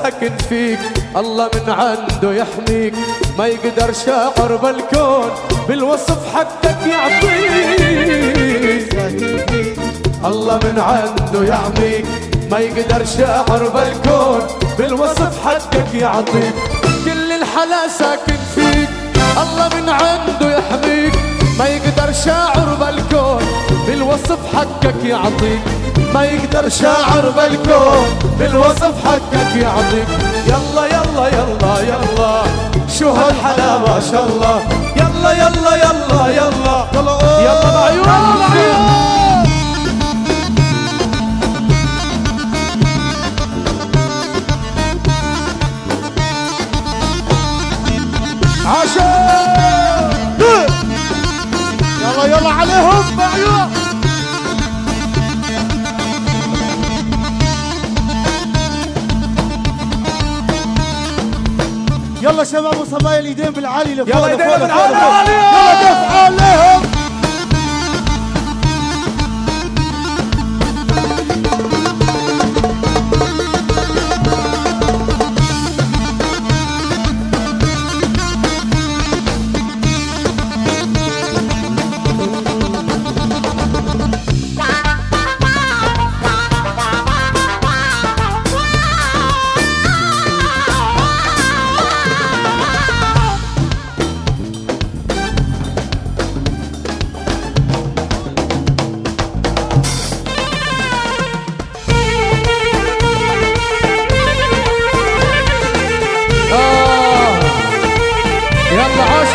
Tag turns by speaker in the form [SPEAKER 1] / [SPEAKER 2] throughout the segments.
[SPEAKER 1] ساكن فيك، الله من عنده يحميك، ما يقدر شاعر بالكون بالوصف حقك يعطيك. الله من عنده يحميك، ما يقدر شاعر بالكون بالوصف حقك يعطيك. كل الحلا ساكن فيك، الله من عنده يحميك، ما يقدر شاعر بالكون بالوصف حقك يعطيك، ما يقدر شاعر بالكون بالوصف حقك يعطيك. يلا يلا يلا يلا شو هالحلا ما شاء الله، يلا يلا يلا يلا يلا بعيون. عاشق
[SPEAKER 2] يلا يلا عليهم بعيون. يلا شباب وصبايا الايدين بالعالي لفوق،
[SPEAKER 1] يلا ايدين بالعالي،
[SPEAKER 2] يلا دفع عليهم.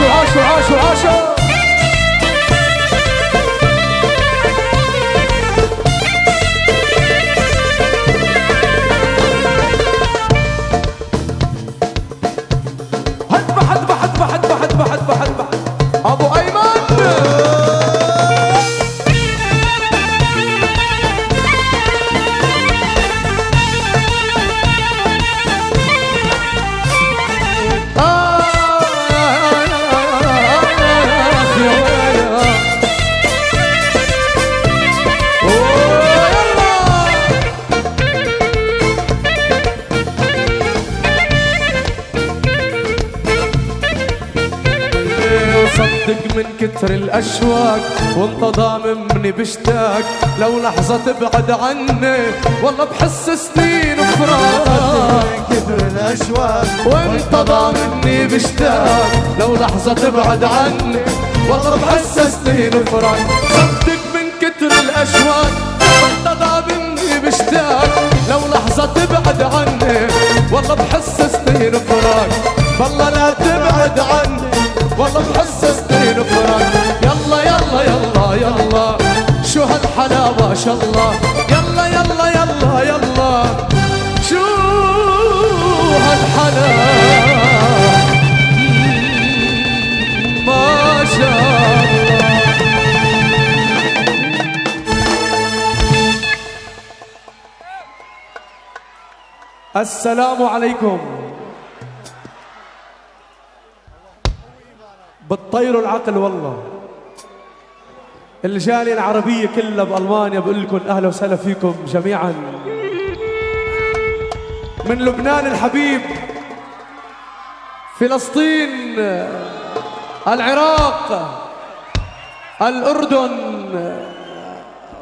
[SPEAKER 1] عاشوا عاشوا عاشوا. هدبة هدبة هدبة هدبة هدبة هدبة هدبة أبو أيمن. صدق من كتر الأشواق وانت ضاممني بشتاق، لو لحظة تبعد عني والله بحس سنين فراق.
[SPEAKER 2] من كتر الأشواق
[SPEAKER 1] وانت ضاممني بشتاق، لو لحظة تبعد عني والله بحس سنين فراق. صدق من كتر الأشواق وانت ضاممني بشتاق، لو لحظة تبعد عني والله بحس سنين فراق. والله لا تبعد عني والله بحس سنين فراق. يلا يلا يلا يلا شو هالحلا ما شاء الله، يلا يلا يلا يلا شو هالحلا ما شاء الله. السلام عليكم. بتطيروا العقل والله. الجالية العربية كلها بألمانيا بقول لكم أهلا وسهلا فيكم جميعا. من لبنان الحبيب، فلسطين، العراق، الأردن،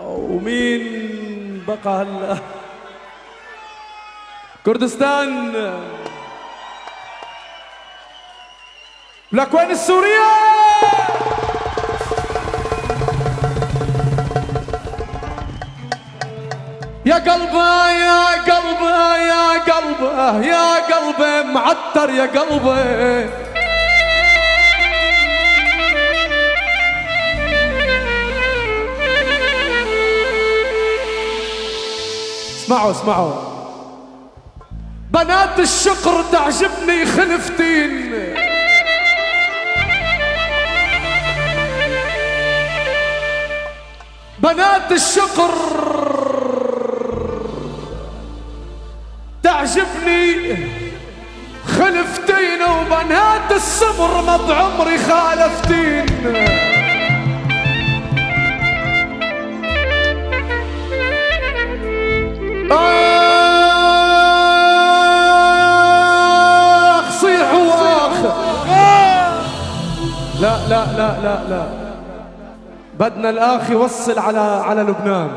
[SPEAKER 1] ومين بقى هلا، كردستان، لك وين السورية؟ يا قلبه يا قلبه يا قلبه يا قلبي معتر يا قلبي. اسمعوا اسمعوا، بنات الشقر تعجبني خلفتين، بنات الشقر تعجبني خلفتين، وبنات السمر ما بعمري خالفتين. لا لا لا لا لا، بدنا الآخ يوصل على لبنان.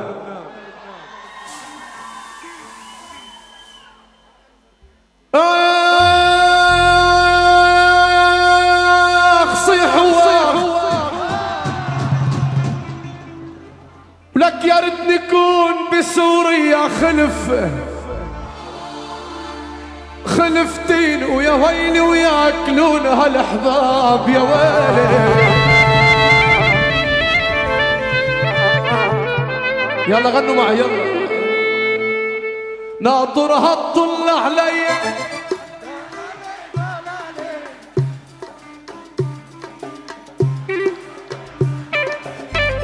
[SPEAKER 1] لك يا ريت نكون بسوريا خلفتين ويا ويلي وياكلون هالاحباب يا ويلي. يلا غنوا معي يلا. ناطرها تطل علي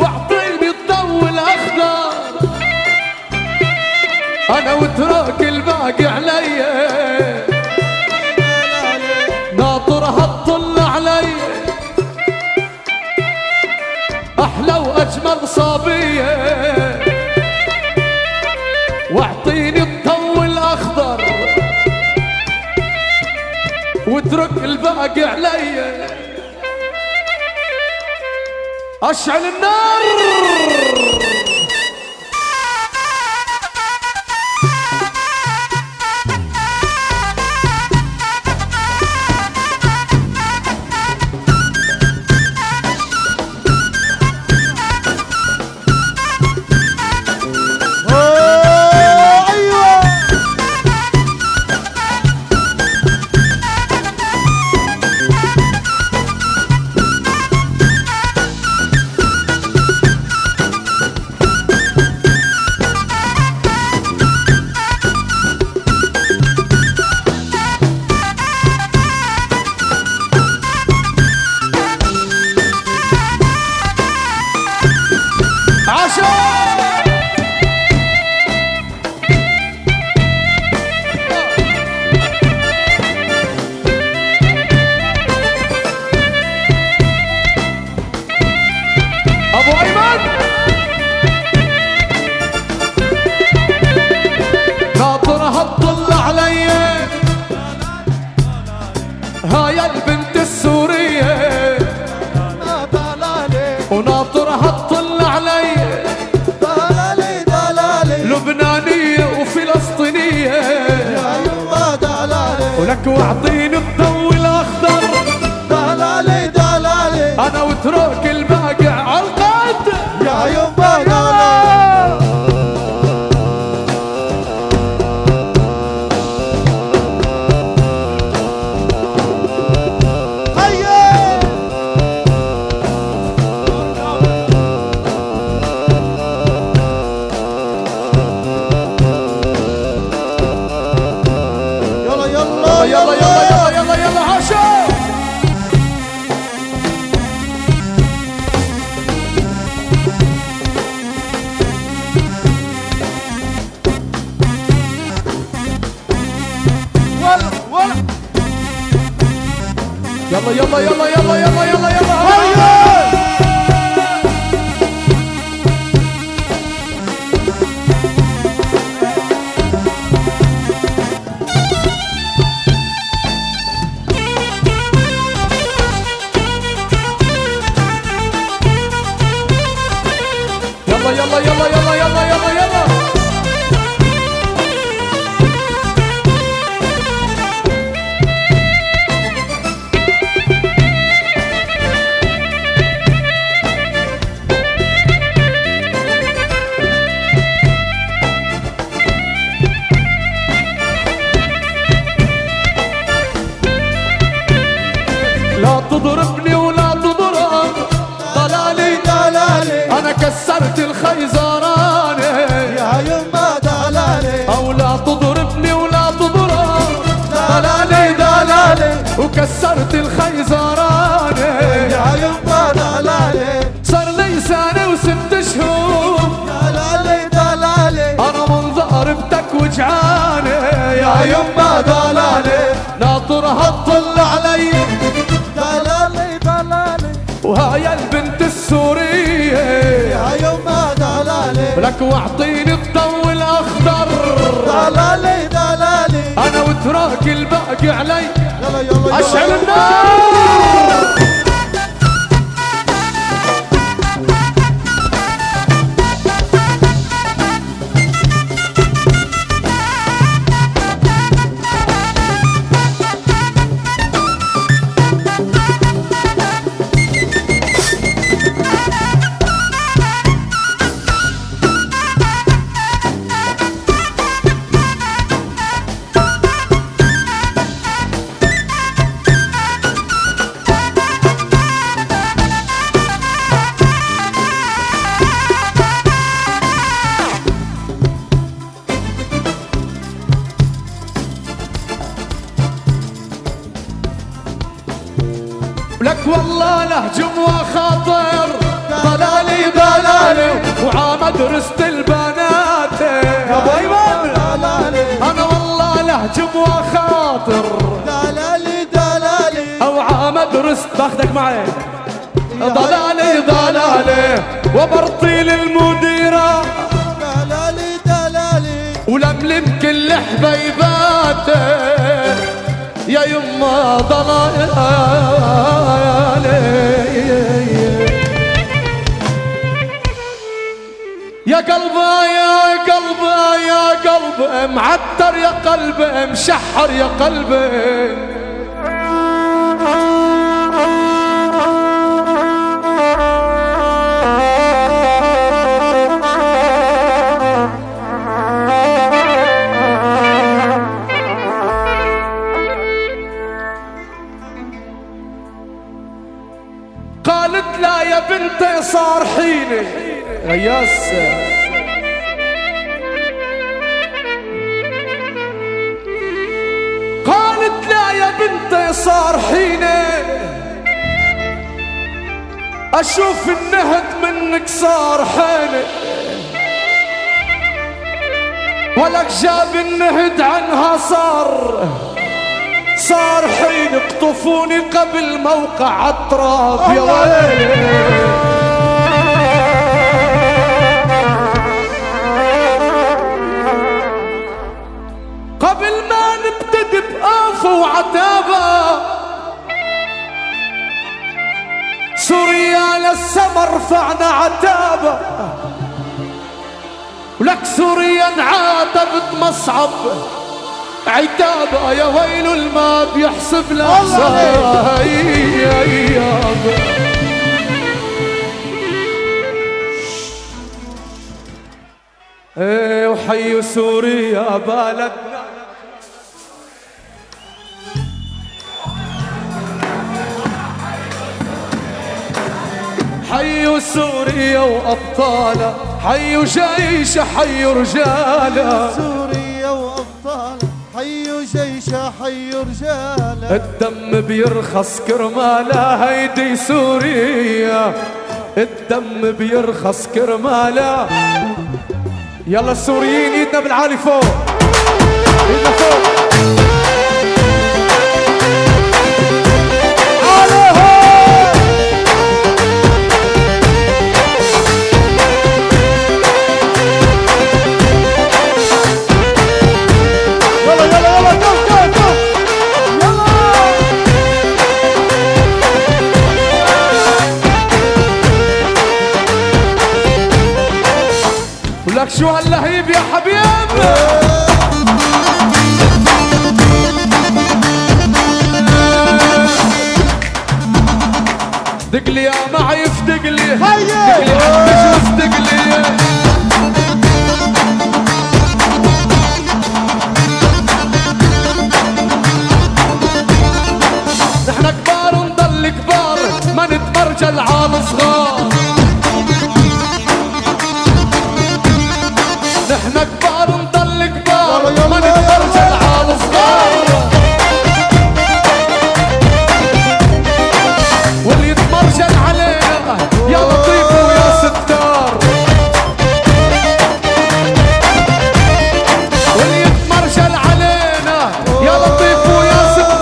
[SPEAKER 1] واعطيني الضو الاخضر انا وتراك الباقي علي. ناطرها تطل علي احلى واجمل صبيه واعطيني الضو الاخضر واترك الباقي علي. اشعل النار هاي البنت السورية وناطرها تطل علي
[SPEAKER 2] دلالي دلالي
[SPEAKER 1] لبنانية وفلسطينية
[SPEAKER 2] يا يما دلالي
[SPEAKER 1] ولك واعطيني الضو الاخضر
[SPEAKER 2] دلالي دلالي
[SPEAKER 1] انا وتروك الباقي عالقد
[SPEAKER 2] يا يما دلالي.
[SPEAKER 1] يلا يلا يلا يلا عاشا. يلا يلا يلا يلا يلا يلا يلا يلا يلا يلا يلا يلا يلا. لا تضربني ولا تضرب ضلالي دلالي انا كسرت الخيزران
[SPEAKER 2] يا يما دلالي
[SPEAKER 1] او لا تضربني ولا تضرب دلالي دلالي وكسرت الخيزران
[SPEAKER 2] يا يما دلالي
[SPEAKER 1] صار لي سنة و6 شهور
[SPEAKER 2] دلالي دلالي
[SPEAKER 1] انا من ضربتك وجعان يا يما دلالي ناطرها تطل علي
[SPEAKER 2] دلالي دلالي
[SPEAKER 1] وهاي البنت السورية
[SPEAKER 2] يا يما دلالي
[SPEAKER 1] لك واعطيني الضو الاخضر
[SPEAKER 2] دلالي دلالي
[SPEAKER 1] انا وتراك الباقي علي.
[SPEAKER 2] يلا يلا
[SPEAKER 1] اشعل النار لك والله نهجم وخاطر ضلالي ضلالي وعامد رست البنات يا بايمان انا والله نهجم وخاطر
[SPEAKER 2] دلالي دلالي
[SPEAKER 1] او عامد رست باخدك معي ضلالي ضلالي وبرطيل المديرة
[SPEAKER 2] دلالي دلالي
[SPEAKER 1] ولملم كل حبيباتي يا يما ضلالي يا قلبي يا قلبي يا قلبي معتر يا قلبي مشحر يا قلبي قالت لا يا بنتي صار حيني غياس قالت لا يا بنتي صار حيني اشوف النهد منك صار حيني ولك جاب النهد عنها صار حين اقطفوني قبل موقع عالتراب يا ويلي قبل ما نبتدي بقافة وعتابة سوريا للسما رفعنا عتابة ولك سوريا انعاتبت مصعب عتابة يا ويل ما بيحسب الأحساب ايه وحي سوريا بلدنا حي سوريا وأبطالها حي جيش حي رجالها
[SPEAKER 2] سوريا وأبطال حي جيشة حي رجالة
[SPEAKER 1] الدم بيرخص كرمالها هيدي سوريا الدم بيرخص كرمالها يلا السوريين ايدنا بالعالي فوق ايدنا فوق لك شو هاللهيب يا حبيب دقلي يا معيف دقلي دقلي عالمجلس دقلي نحنا كبار ونضل كبار ما نتمرجل عال صغار نحنا كبار ونضل كبار ما نتمرجل عال صغار واللي يتمرجل علينا يا لطيف ويا ستار واللي يتمرجل علينا يا لطيف ويا ستار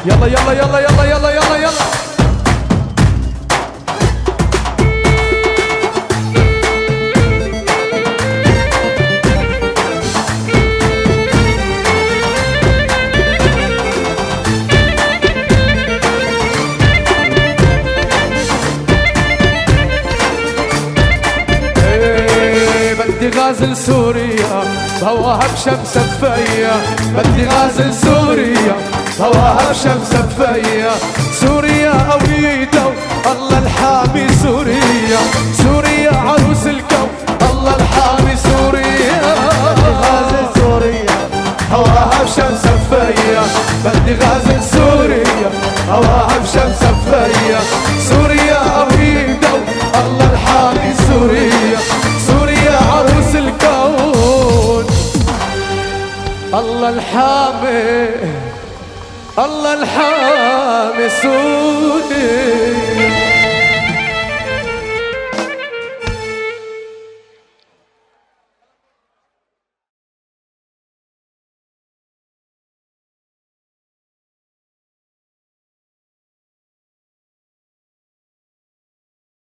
[SPEAKER 1] يلا يلا يلا يلا يلا يلا يلا بدي غازل سوريا بهواها بشمس فيا بدي غازل سوريا بهواها بشمس فيا سوريا قويدة الله الحامي سوريا سوريا سوريا عريدة الله الحامي سوريا سوريا عروس الكون الله الحامي الله الحامي سوريا